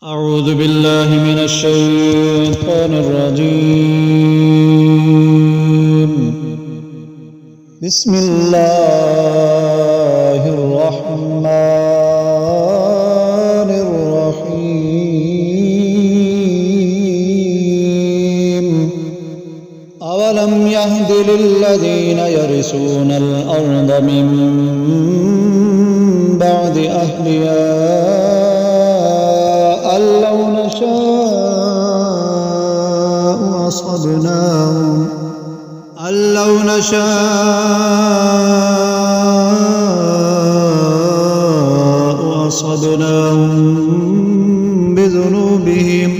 أعوذ بالله من الشيطان الرجيم. بسم الله الرحمن الرحيم. أولم يهد للذين يرثون الأرض من بعد أهلها لو نشاء أصبناهم بذنوبهم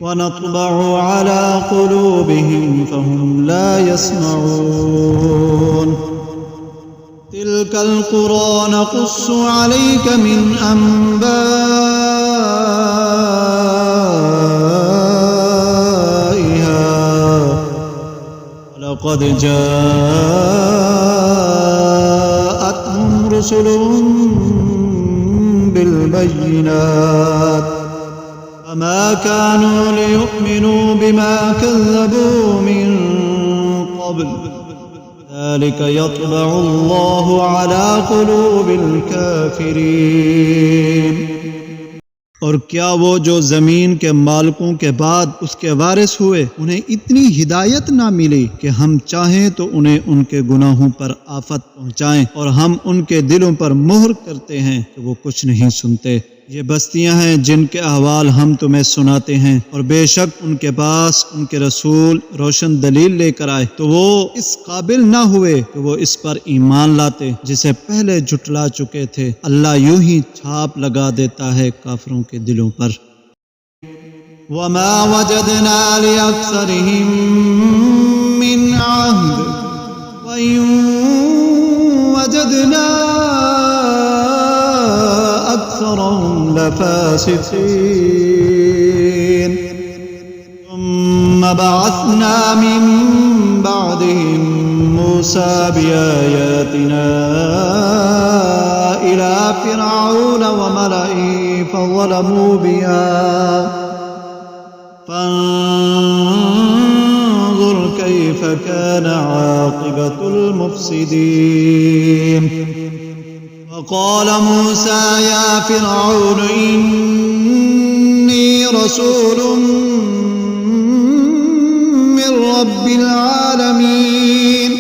ونطبع على قلوبهم فهم لا يسمعون. تلك القرى نقص عليك من أنبائها ولقد جاءتهم رسلهم بالبينات فما كانوا ليؤمنوا بما كذبوا من قبل ذلك يطبع الله على قلوب الكافرين. اور کیا وہ جو زمین کے مالکوں کے بعد اس کے وارث ہوئے انہیں اتنی ہدایت نہ ملی کہ ہم چاہیں تو انہیں ان کے گناہوں پر آفت پہنچائیں اور ہم ان کے دلوں پر مہر کرتے ہیں کہ وہ کچھ نہیں سنتے. یہ بستیاں ہیں جن کے احوال ہم تمہیں سناتے ہیں اور بے شک ان کے پاس ان کے رسول روشن دلیل لے کر آئے تو وہ اس قابل نہ ہوئے کہ وہ اس پر ایمان لاتے جسے پہلے جھٹلا چکے تھے. اللہ یوں ہی چھاپ لگا دیتا ہے کافروں کے دلوں پر. وما وجدنا لأكثرهم من عهد وإن وجدنا أكثرهم لفاسقين. ثم بعثنا من بعدهم موسى بآياتنا إلى فرعون وملئه فظلموا بها فانظر كيف كان عاقبة المفسدين. وقال موسى يا فرعون إني رسول من رب العالمين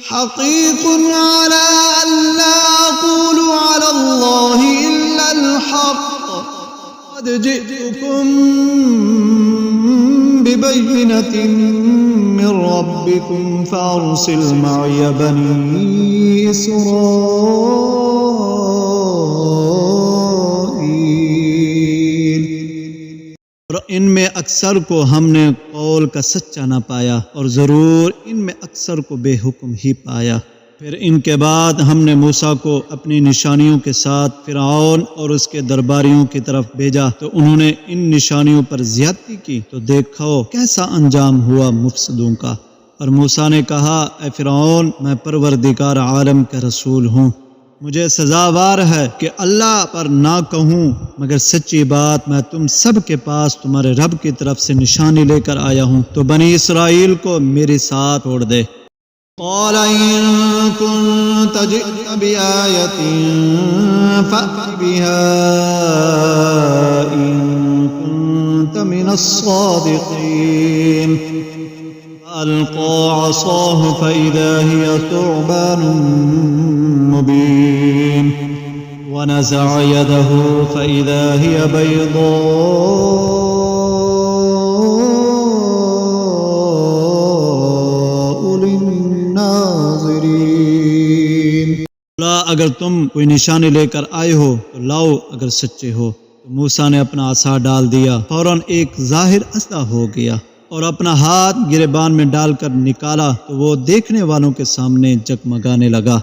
حقيق على أن لا أقول على الله إلا الحق قد جئتكم ببينة من ربكم فأرسل معي بني إسرائيل. اور ان میں اکثر کو ہم نے قول کا سچا نہ پایا اور ضرور ان میں اکثر کو بے حکم ہی پایا. پھر ان کے بعد ہم نے موسیٰ کو اپنی نشانیوں کے ساتھ فرعون اور اس کے درباریوں کی طرف بھیجا تو انہوں نے ان نشانیوں پر زیادتی کی تو دیکھو کیسا انجام ہوا مفسدوں کا. اور موسیٰ نے کہا اے فرعون میں پروردگار عالم کا رسول ہوں. مجھے سزاوار ہے کہ اللہ پر نہ کہوں مگر سچی بات میں تم سب کے پاس تمہارے رب کی طرف سے نشانی لے کر آیا ہوں تو بنی اسرائیل کو میرے ساتھ چھوڑ دے. قال إن كنت جئت بآية فأت بها إن كنت من الصادقين. فألقى عصاه فإذا هي ثعبان مبين ونزع يده فإذا هي بيضاء للناظرين. اگر تم کوئی نشانی لے کر آئے ہو تو لاؤ اگر سچے ہو. تو موسیٰ نے اپنا عصا ڈال دیا فوراً ایک ظاہر اسلحہ ہو گیا اور اپنا ہاتھ گریبان میں ڈال کر نکالا تو وہ دیکھنے والوں کے سامنے جگمگانے لگا.